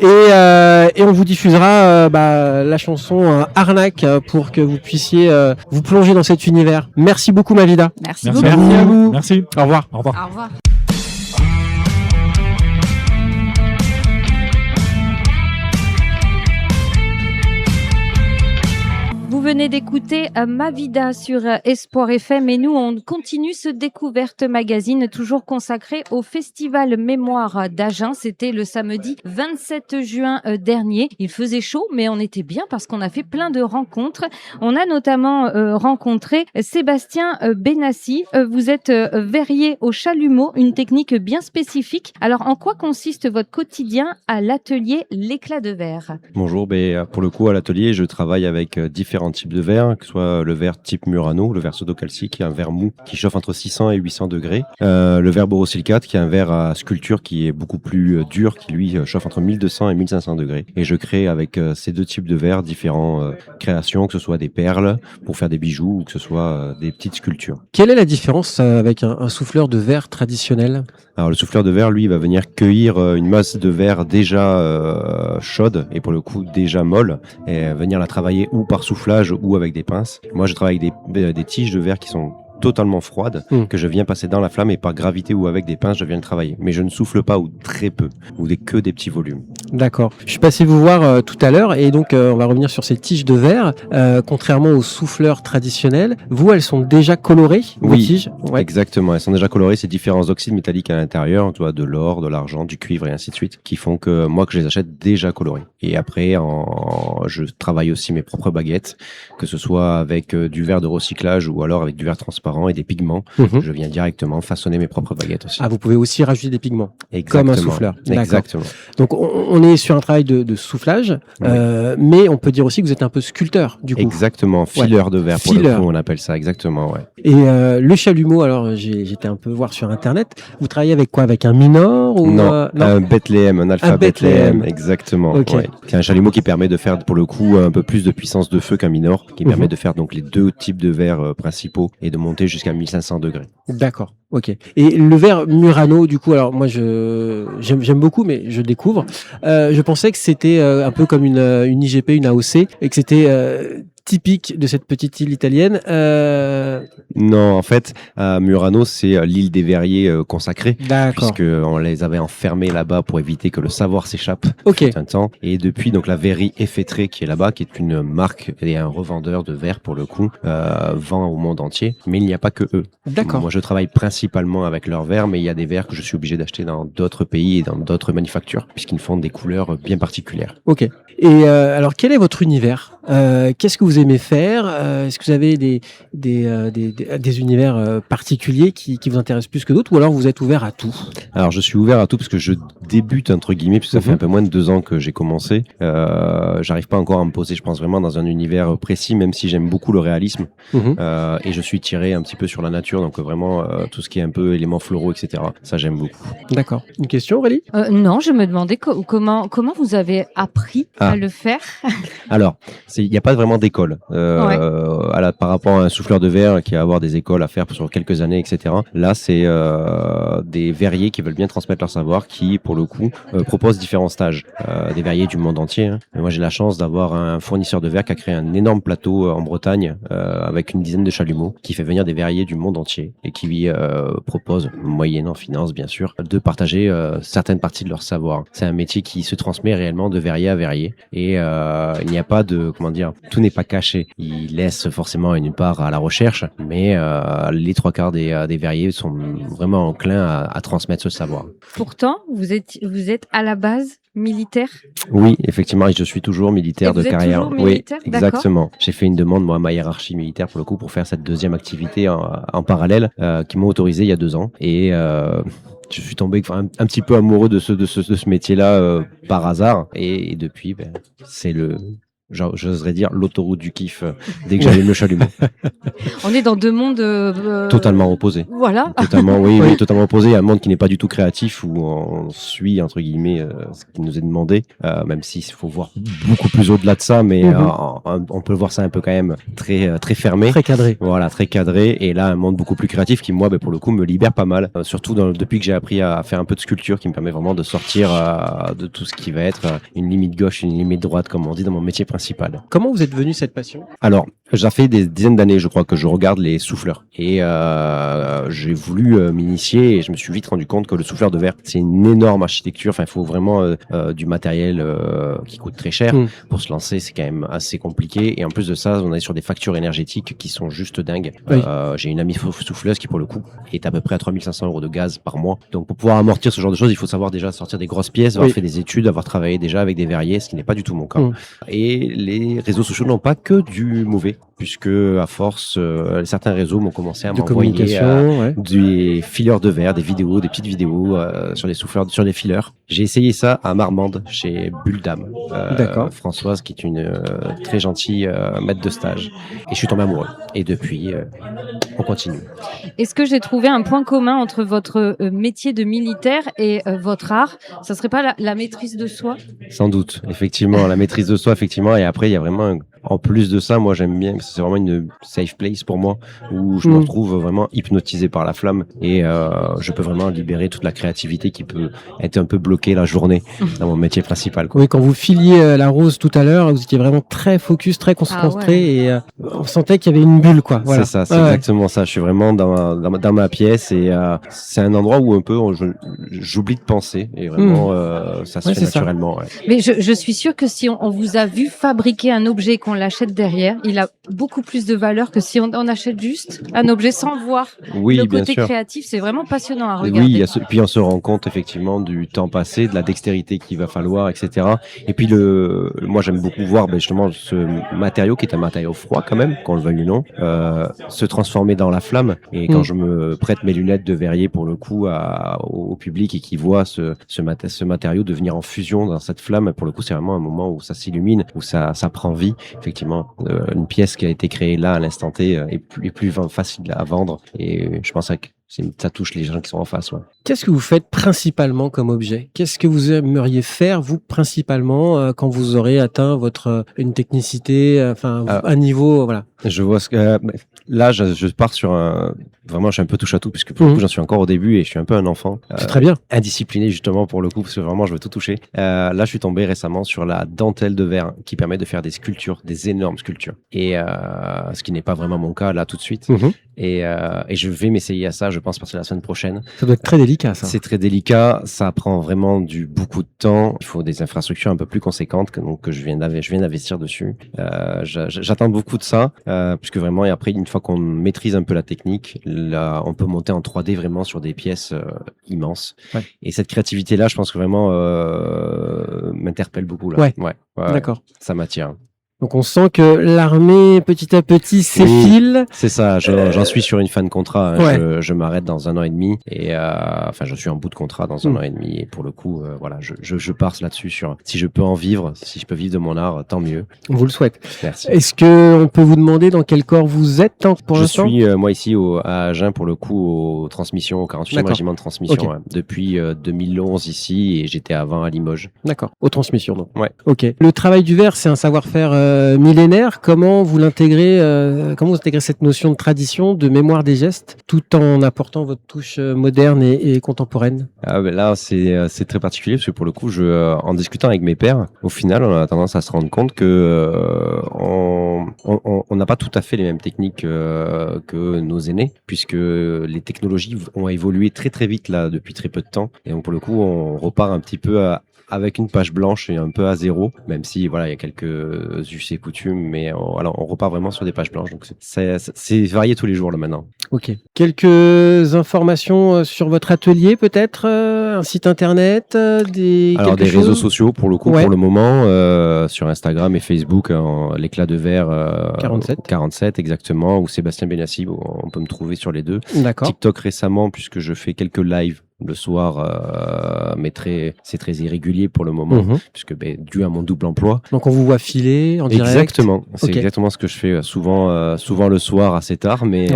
Et on vous diffusera la chanson Arnaque pour que vous puissiez vous plonger dans cet univers. Merci beaucoup Mavida. Merci beaucoup. Merci à vous. Merci. Au revoir. Au revoir. Au revoir. Vous venez d'écouter Mavida sur Espoir FM et nous on continue ce découverte magazine toujours consacré au festival Mémoire d'Agen. C'était le samedi 27 juin dernier. Il faisait chaud mais on était bien parce qu'on a fait plein de rencontres. On a notamment rencontré Sébastien Benassi. Vous êtes verrier au chalumeau, une technique bien spécifique. Alors en quoi consiste votre quotidien à l'atelier L'éclat de verre ? Bonjour, pour le coup à l'atelier je travaille avec différents types de verre, que ce soit le verre type Murano, le verre sodocalcique qui est un verre mou qui chauffe entre 600 et 800 degrés, le verre borosilicate qui est un verre à sculpture qui est beaucoup plus dur, qui lui chauffe entre 1200 et 1500 degrés. Et je crée avec ces deux types de verres différentes créations, que ce soit des perles pour faire des bijoux ou que ce soit des petites sculptures. Quelle est la différence avec un souffleur de verre traditionnel ? Alors le souffleur de verre, lui, il va venir cueillir une masse de verre déjà chaude et pour le coup déjà molle et venir la travailler ou par soufflage ou avec des pinces. Moi, je travaille avec des tiges de verre qui sont totalement froide que je viens passer dans la flamme et par gravité ou avec des pinces, je viens le travailler. Mais je ne souffle pas ou très peu, ou que des petits volumes. D'accord. Je suis passé vous voir tout à l'heure et donc on va revenir sur ces tiges de verre. Contrairement aux souffleurs traditionnels, vous, elles sont déjà colorées, vos tiges? Ouais. Exactement. Elles sont déjà colorées. C'est différents oxydes métalliques à l'intérieur, tu vois, de l'or, de l'argent, du cuivre et ainsi de suite, qui font que moi, que je les achète déjà colorées. Et après, je travaille aussi mes propres baguettes, que ce soit avec du verre de recyclage ou alors avec du verre transparent et des pigments. Je viens directement façonner mes propres baguettes aussi. Ah, vous pouvez aussi rajouter des pigments. Exactement. Comme un souffleur. Exactement. Donc, on est sur un travail de soufflage, mais on peut dire aussi que vous êtes un peu sculpteur, du coup. Exactement. Fileur de verre, pour le coup, on appelle ça, exactement, ouais. Et le chalumeau, alors, j'étais un peu voir sur Internet. Vous travaillez avec quoi? Avec un minor ou non, un Bethléem, un alpha Bethléem. Exactement. Okay. Ouais. C'est un chalumeau qui permet de faire, pour le coup, un peu plus de puissance de feu qu'un minor, qui permet de faire donc les deux types de verres principaux et de monter jusqu'à 1500 degrés. D'accord. Ok. Et le verre Murano, du coup, alors moi j'aime beaucoup, mais je découvre. Je pensais que c'était un peu comme une IGP, une AOC, et que c'était typique de cette petite île italienne. Non, en fait, Murano, c'est l'île des verriers consacrée, D'accord. puisqu'on les avait enfermés là-bas pour éviter que le savoir s'échappe un temps. Et depuis, donc la verrie Effétrée qui est là-bas, qui est une marque et un revendeur de verre pour le coup, vend au monde entier, mais il n'y a pas que eux. D'accord. Moi, je travaille principalement avec leurs verres, mais il y a des verres que je suis obligé d'acheter dans d'autres pays et dans d'autres manufactures, puisqu'ils font des couleurs bien particulières. Ok. Et alors, quel est votre univers? Qu'est-ce que vous aimez faire? Est-ce que vous avez des univers particuliers qui vous intéressent plus que d'autres, ou alors vous êtes ouvert à tout? Alors, je suis ouvert à tout parce que je débute, entre guillemets, puisque ça fait un peu moins de 2 ans que j'ai commencé. J'arrive pas encore à me poser, je pense, vraiment dans un univers précis, même si j'aime beaucoup le réalisme. Et je suis tiré un petit peu sur la nature, donc vraiment tout ce qui est un peu éléments floraux, etc. Ça, j'aime beaucoup. D'accord. Une question, Aurélie? Non, je me demandais comment vous avez appris à le faire. Alors, il n'y a pas vraiment d'école. Par rapport à un souffleur de verre qui va avoir des écoles à faire sur quelques années, etc. Là, c'est des verriers qui veulent bien transmettre leur savoir, qui, pour le coup, proposent différents stages. Des verriers du monde entier. Hein. Moi, j'ai la chance d'avoir un fournisseur de verre qui a créé un énorme plateau en Bretagne avec une dizaine de chalumeaux, qui fait venir des verriers du monde entier et qui propose, moyennant finance, bien sûr, de partager certaines parties de leur savoir. C'est un métier qui se transmet réellement de verrier à verrier. Et il n'y a pas de, tout n'est pas caché. Ils laissent forcément une part à la recherche, mais les 3/4 des verriers sont vraiment enclins à transmettre ce savoir. Pourtant, vous êtes à la base militaire? Oui, effectivement, je suis toujours militaire de carrière. Militaire, oui, exactement. J'ai fait une demande, moi, à ma hiérarchie militaire, pour le coup, pour faire cette deuxième activité en parallèle, qui m'ont autorisé il y a 2 ans. Et je suis tombé un petit peu amoureux de ce métier-là par hasard. Et depuis, c'est j'oserais dire l'autoroute du kiff dès que j'allume le chalumeau. On est dans 2 mondes totalement opposés. Voilà. Totalement, oui, totalement opposés. Il y a un monde qui n'est pas du tout créatif, où on suit, entre guillemets, ce qui nous est demandé, même s'il faut voir beaucoup plus au-delà de ça, mais on peut voir ça un peu quand même très, très fermé. Très cadré. Voilà, très cadré. Et là, un monde beaucoup plus créatif qui, moi, pour le coup, me libère pas mal. Surtout depuis que j'ai appris à faire un peu de sculpture, qui me permet vraiment de sortir de tout ce qui va être une limite gauche, une limite droite, comme on dit dans mon métier principal. Comment vous êtes venu cette passion? Alors, ça fait des dizaines d'années, je crois, que je regarde les souffleurs. Et j'ai voulu m'initier, et je me suis vite rendu compte que le souffleur de verre, c'est une énorme architecture. Enfin, il faut vraiment du matériel qui coûte très cher. Pour se lancer, c'est quand même assez compliqué. Et en plus de ça, on est sur des factures énergétiques qui sont juste dingues. Oui. J'ai une amie souffleuse qui, pour le coup, est à peu près à 3500 € de gaz par mois. Donc, pour pouvoir amortir ce genre de choses, il faut savoir déjà sortir des grosses pièces, avoir fait des études, avoir travaillé déjà avec des verriers, ce qui n'est pas du tout mon cas. Et les réseaux sociaux n'ont pas que du mauvais, puisque à force, certains réseaux m'ont commencé à m'envoyer des fileurs de verre, des vidéos, des petites vidéos sur les souffleurs, sur les fileurs. J'ai essayé ça à Marmande, chez Buldam, Françoise, qui est une très gentille maître de stage. Et je suis tombé amoureux. Et depuis, on continue. Est-ce que j'ai trouvé un point commun entre votre métier de militaire et votre art? Ça serait pas la maîtrise de soi? Sans doute, effectivement, la maîtrise de soi, effectivement. Et après, il y a vraiment en plus de ça, moi j'aime bien, c'est vraiment une safe place pour moi où je me retrouve vraiment hypnotisé par la flamme et je peux vraiment libérer toute la créativité qui peut être un peu bloquée la journée dans mon métier principal, quoi. Oui, quand vous filiez la rose tout à l'heure, vous étiez vraiment très focus, très concentré et on sentait qu'il y avait une bulle, quoi. Voilà. C'est ça, c'est exactement ça. Je suis vraiment dans ma pièce et c'est un endroit où un peu j'oublie de penser et vraiment ça se fait naturellement. Ouais. Mais je suis sûre que si on vous a vu fabriquer un objet qu'on l'achète derrière, il a beaucoup plus de valeur que si on achète juste un objet sans voir le côté créatif. C'est vraiment passionnant à regarder. Oui, puis on se rend compte effectivement du temps passé, de la dextérité qu'il va falloir, etc. Et puis moi j'aime beaucoup voir justement ce matériau qui est un matériau froid quand même, qu'on le veuille ou non, se transformer dans la flamme. Et quand je me prête mes lunettes de verrier pour le coup au public et qui voit ce matériau devenir en fusion dans cette flamme, pour le coup c'est vraiment un moment où ça s'illumine, où ça prend vie. Effectivement, une pièce qui a été créée là à l'instant T est plus facile à vendre et je pense que ça touche les gens qui sont en face. Ouais. Qu'est-ce que vous faites principalement comme objet? Qu'est-ce que vous aimeriez faire, vous, principalement, quand vous aurez atteint une technicité, un niveau, voilà? Je vois là, je pars sur vraiment, je suis un peu touche à tout, puisque pour le coup, j'en suis encore au début et je suis un peu un enfant. C'est très bien. Indiscipliné, justement, pour le coup, parce que vraiment, je veux tout toucher. Là, je suis tombé récemment sur la dentelle de verre qui permet de faire des sculptures, des énormes sculptures. Et ce qui n'est pas vraiment mon cas, là, tout de suite. Et je vais m'essayer à ça, je pense, parce que la semaine prochaine. Ça doit être très délicat, ça. C'est très délicat. Ça prend vraiment beaucoup de temps. Il faut des infrastructures un peu plus conséquentes que je viens d'investir dessus. J'attends beaucoup de ça, puisque vraiment, et après, une fois qu'on maîtrise un peu la technique, là, on peut monter en 3D vraiment sur des pièces immenses. Ouais. Et cette créativité-là, je pense que vraiment m'interpelle beaucoup là. Ouais. D'accord. Ça m'attire. Donc on sent que l'armée petit à petit s'effile. C'est ça, j'en suis sur une fin de contrat. Hein. Je m'arrête dans 1 an et demi et je suis en bout de contrat dans 1 an et demi et pour le coup, je pars là-dessus sur si je peux en vivre, si je peux vivre de mon art, tant mieux. On vous le souhaite. Merci. Est-ce que on peut vous demander dans quel corps vous êtes pour l'instant? Je suis moi ici à Agen pour le coup aux transmissions, au 48e régiment de transmission depuis 2011 ici et j'étais avant à Limoges. D'accord. Aux transmissions donc. Ouais. Ok. Le travail du verre, c'est un savoir-faire millénaire. Comment vous intégrez cette notion de tradition, de mémoire des gestes, tout en apportant votre touche moderne et contemporaine? Là, c'est très particulier parce que pour le coup, en discutant avec mes pairs, au final, on a tendance à se rendre compte que on n'a pas tout à fait les mêmes techniques que nos aînés, puisque les technologies ont évolué très très vite là depuis très peu de temps. Et donc pour le coup, on repart un petit peu avec une page blanche et un peu à zéro, même si il y a quelques us et coutumes, mais on repart vraiment sur des pages blanches. Donc c'est varié tous les jours là maintenant. Ok. Quelques informations sur votre atelier peut-être, un site internet, des réseaux sociaux pour le coup pour le moment sur Instagram et Facebook, l'éclat de verre 47 exactement, ou Sébastien Benassi, on peut me trouver sur les deux. D'accord. TikTok récemment puisque je fais quelques lives le soir, mais c'est très irrégulier pour le moment, puisque dû à mon double emploi. Donc on vous voit filer en direct. Exactement, c'est exactement ce que je fais souvent le soir assez tard, mais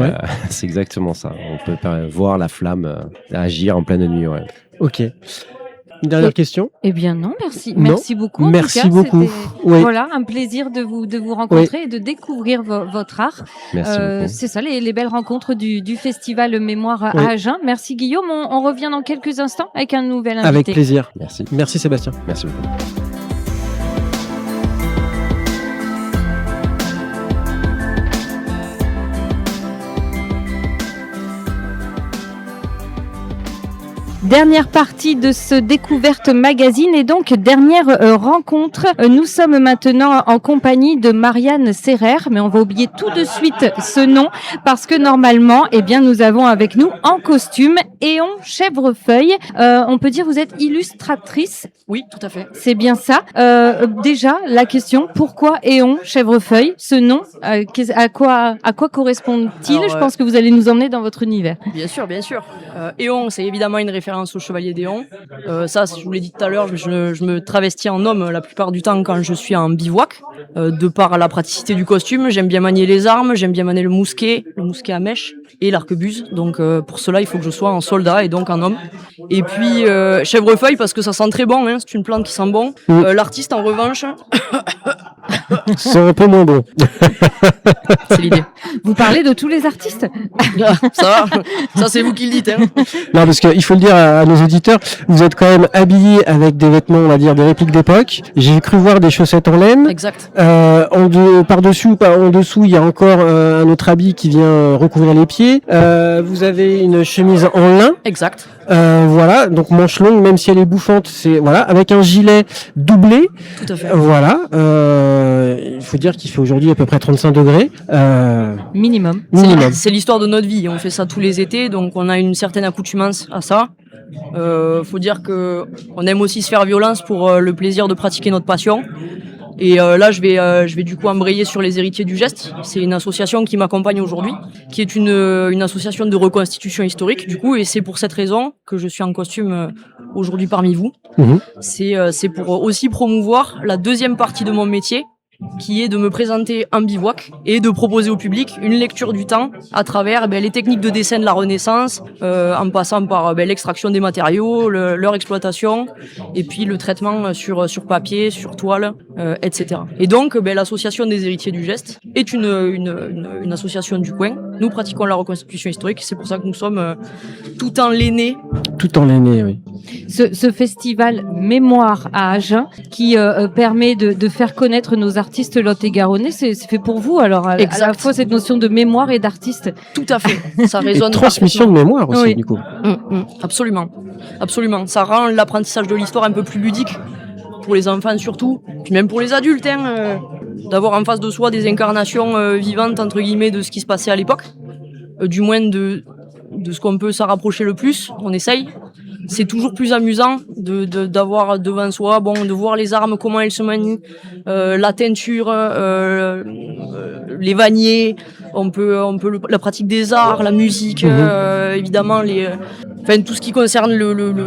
c'est exactement ça. On peut voir la flamme agir en pleine nuit. Ouais. Ok. Une dernière question? Eh bien non, merci. Non. Merci beaucoup. Merci beaucoup. Oui. Voilà, un plaisir de vous rencontrer et de découvrir votre art. Merci beaucoup. C'est ça, les belles rencontres du festival Mémoire à Agen. Merci Guillaume. On revient dans quelques instants avec un nouvel invité. Avec plaisir. Merci. Merci Sébastien. Merci beaucoup. Dernière partie de ce Découverte Magazine et donc dernière rencontre. Nous sommes maintenant en compagnie de Marianne Serrer, mais on va oublier tout de suite ce nom parce que normalement, nous avons avec nous en costume Éon Chèvrefeuille. On peut dire vous êtes illustratrice. Oui, tout à fait. C'est bien ça. Déjà, la question, pourquoi Éon Chèvrefeuille? Ce nom, à quoi correspond-il? Alors, je pense que vous allez nous emmener dans votre univers. Bien sûr. Éon, c'est évidemment une référence au chevalier d'Éon. Ça, je vous l'ai dit tout à l'heure, je me travestis en homme la plupart du temps quand je suis en bivouac. De par la praticité du costume, j'aime bien manier les armes, j'aime bien manier le mousquet à mèche et l'arquebuse. Donc pour cela, il faut que je sois en soldat et donc en homme. Et puis chèvrefeuille parce que ça sent très bon, hein, c'est une plante qui sent bon. L'artiste en revanche, sont un peu moins bons. C'est l'idée. Vous parlez de tous les artistes? Ça va, ça c'est vous qui le dites. Hein. Non, parce qu'il faut le dire à nos auditeurs, vous êtes quand même habillés avec des vêtements, on va dire, des répliques d'époque. J'ai cru voir des chaussettes en laine. Exact. Par-dessus, en dessous, il y a encore un autre habit qui vient recouvrir les pieds. Vous avez une chemise en lin. Exact. Voilà, donc manche longue, même si elle est bouffante, c'est voilà, avec un gilet doublé. Tout à fait. Voilà. Il faut dire qu'il fait aujourd'hui à peu près 35 degrés. Minimum. C'est l'histoire de notre vie. On fait ça tous les étés, donc on a une certaine accoutumance à ça. Faut dire que on aime aussi se faire violence pour le plaisir de pratiquer notre passion. Et là, je vais du coup embrayer sur les Héritiers du Geste. C'est une association qui m'accompagne aujourd'hui, qui est une association de reconstitution historique, du coup, et c'est pour cette raison que je suis en costume aujourd'hui parmi vous. C'est pour aussi promouvoir la deuxième partie de mon métier, qui est de me présenter en bivouac et de proposer au public une lecture du temps à travers les techniques de dessin de la Renaissance, en passant par l'extraction des matériaux, leur exploitation, et puis le traitement sur papier, sur toile, etc. Et donc, l'association des Héritiers du Geste est une association du coin. Nous pratiquons la reconstitution historique, c'est pour ça que nous sommes tout en l'aîné. Tout en l'aîné, oui. Ce festival Mémoire à Agen qui permet de faire connaître nos artistes lot-et-garonnais, c'est fait pour vous alors à la fois cette notion de mémoire et d'artiste. Tout à fait, ça résonne. Et transmission de mémoire aussi, du coup. Absolument, absolument. Ça rend l'apprentissage de l'histoire un peu plus ludique pour les enfants surtout, puis même pour les adultes, d'avoir en face de soi des incarnations vivantes entre guillemets de ce qui se passait à l'époque, du moins de ce qu'on peut s'en rapprocher le plus. On essaye. C'est toujours plus amusant d'avoir devant soi, de voir les armes, comment elles se manient, la teinture, les vanniers, on peut la pratique des arts, la musique, évidemment tout ce qui concerne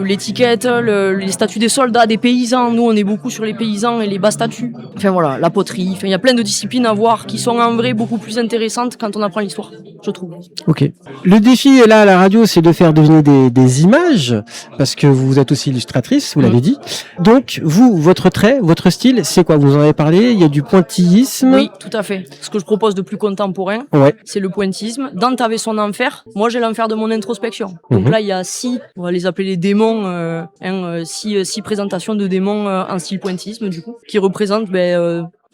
l'étiquette, les statuts des soldats, des paysans. Nous, on est beaucoup sur les paysans et les bas statuts. Voilà, la poterie. Il y a plein de disciplines à voir qui sont en vrai beaucoup plus intéressantes quand on apprend l'histoire, je trouve. Ok. Le défi là à la radio, c'est de faire deviner des images, parce que vous êtes aussi illustratrice, vous l'avez dit. Donc, vous, votre trait, votre style, c'est quoi? Vous en avez parlé, il y a du pointillisme. Oui, tout à fait. Ce que je propose de plus contemporain, c'est le pointillisme. Dante avait son enfer. Moi, j'ai l'enfer de mon introspection. Donc là, il y a 6, on va les appeler les démons, 6 présentations de démons en style pointillisme, du coup, qui représentent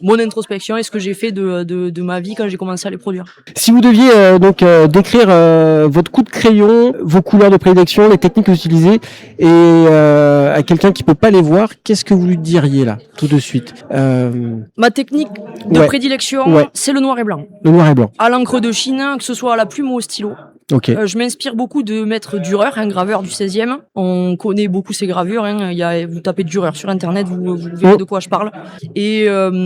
mon introspection et ce que j'ai fait de ma vie quand j'ai commencé à les produire. Si vous deviez décrire votre coup de crayon, vos couleurs de prédilection, les techniques que vous utilisez, et à quelqu'un qui peut pas les voir, qu'est-ce que vous lui diriez là, tout de suite? Ma technique de prédilection, c'est le noir et blanc. Le noir et blanc. À l'encre de Chine, que ce soit à la plume ou au stylo. Okay. Je m'inspire beaucoup de Maître Dürer, un graveur du 16e. On connaît beaucoup ses gravures. Vous tapez Dürer sur Internet, vous verrez de quoi je parle. Et de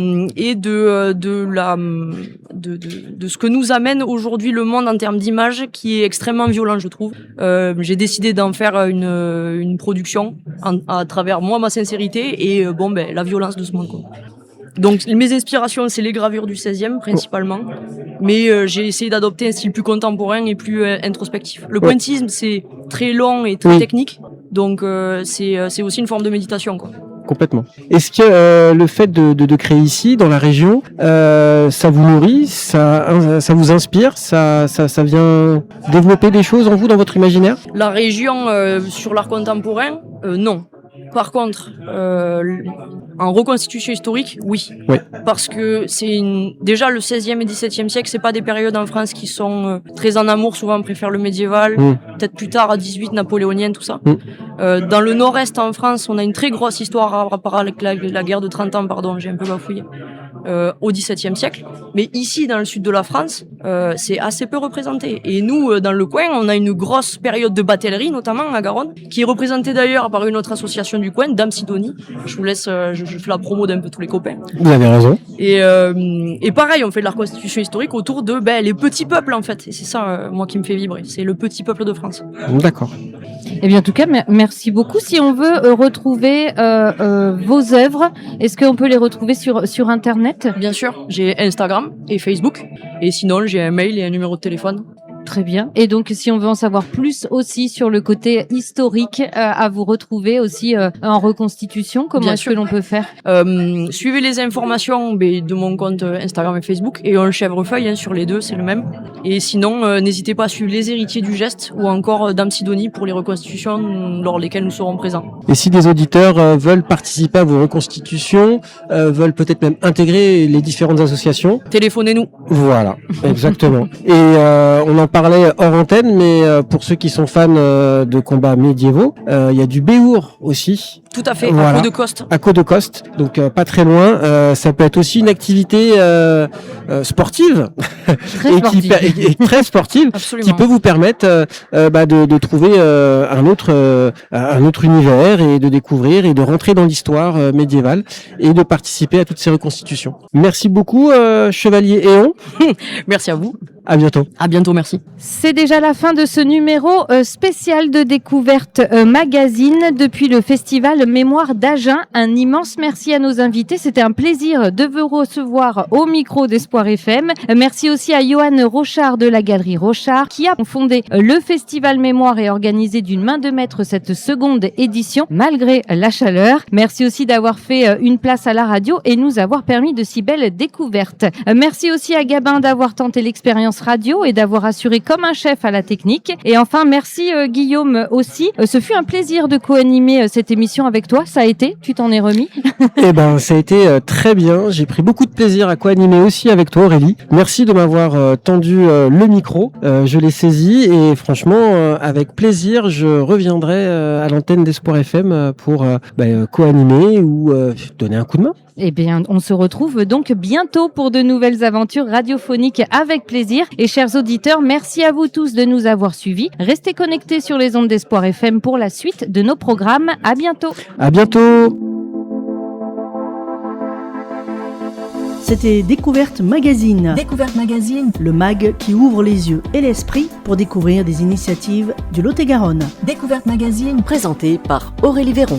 ce que nous amène aujourd'hui le monde en termes d'image, qui est extrêmement violent, je trouve. J'ai décidé d'en faire une production à travers moi, ma sincérité et la violence de ce monde, quoi. Donc mes inspirations, c'est les gravures du 16e principalement, mais j'ai essayé d'adopter un style plus contemporain et plus introspectif. Le pointillisme, c'est très long et très technique, donc c'est aussi une forme de méditation, quoi. Complètement. Est-ce que le fait de créer ici, dans la région, ça vous nourrit, ça vous inspire, ça vient développer des choses en vous, dans votre imaginaire? La région, sur l'art contemporain, non. Par contre, en reconstitution historique, oui. Parce que déjà le 16e et 17e siècle, c'est pas des périodes en France qui sont très en amour. Souvent, on préfère le médiéval. Peut-être plus tard, à 18, napoléonienne, tout ça. Dans le nord-est en France, on a une très grosse histoire à rapport avec la guerre de 30 ans, pardon, j'ai un peu bafouillé. Au XVIIe siècle. Mais ici, dans le sud de la France, c'est assez peu représenté. Et nous, dans le coin, on a une grosse période de batellerie, notamment à Garonne, qui est représentée d'ailleurs par une autre association du coin, Dame Sidonie. Je vous laisse, je fais la promo d'un peu tous les copains. Vous avez raison. Et pareil, on fait de la reconstitution historique autour de les petits peuples, en fait. Et c'est ça, moi, qui me fait vibrer. C'est le petit peuple de France. D'accord. Eh bien, en tout cas, merci beaucoup. Si on veut retrouver vos œuvres, est-ce qu'on peut les retrouver sur Internet? Bien sûr, j'ai Instagram et Facebook. Et sinon, j'ai un mail et un numéro de téléphone. Très bien. Et donc, si on veut en savoir plus aussi sur le côté historique, à vous retrouver aussi en reconstitution, comment est-ce que l'on peut faire? Suivez les informations de mon compte Instagram et Facebook et un chèvrefeuille sur les deux, c'est le même. Et sinon, n'hésitez pas à suivre les héritiers du geste ou encore Dame Sidonie pour les reconstitutions lors lesquelles nous serons présents. Et si des auditeurs veulent participer à vos reconstitutions, veulent peut-être même intégrer les différentes associations, téléphonez-nous. Voilà, exactement. Et on en parlait hors antenne, mais pour ceux qui sont fans de combats médiévaux, il y a du Béour aussi. Tout à fait, voilà. à Caux-de-Coste. À Caux-de-Coste, donc pas très loin. Ça peut être aussi une activité sportive, Très très sportive, Absolument. qui peut vous permettre de trouver un autre univers et de découvrir et de rentrer dans l'histoire médiévale et de participer à toutes ces reconstitutions. Merci beaucoup, Chevalier Éon. Merci à vous. À bientôt. À bientôt, merci. C'est déjà la fin de ce numéro spécial de Découverte Magazine depuis le festival Mémoire d'Agen. Un immense merci à nos invités. C'était un plaisir de vous recevoir au micro d'Espoir FM. Merci aussi à Johan Rochard de la Galerie Rochard qui a fondé le festival Mémoire et organisé d'une main de maître cette seconde édition malgré la chaleur. Merci aussi d'avoir fait une place à la radio et nous avoir permis de si belles découvertes. Merci aussi à Gabin d'avoir tenté l'expérience radio et d'avoir assuré comme un chef à la technique. Et enfin, merci Guillaume aussi. Ce fut un plaisir de co-animer cette émission avec toi. Ça a été? Tu t'en es remis? Eh ben, ça a été très bien. J'ai pris beaucoup de plaisir à co-animer aussi avec toi, Aurélie. Merci de m'avoir tendu le micro. Je l'ai saisi et franchement, avec plaisir, je reviendrai à l'antenne d'Espoir FM pour co-animer ou donner un coup de main. Eh bien, on se retrouve donc bientôt pour de nouvelles aventures radiophoniques avec plaisir. Et chers auditeurs, merci à vous tous de nous avoir suivis. Restez connectés sur les ondes d'Espoir FM pour la suite de nos programmes. À bientôt. À bientôt. C'était Découverte Magazine. Découverte Magazine. Le mag qui ouvre les yeux et l'esprit pour découvrir des initiatives du Lot-et-Garonne. Découverte Magazine. Présenté par Aurélie Véron.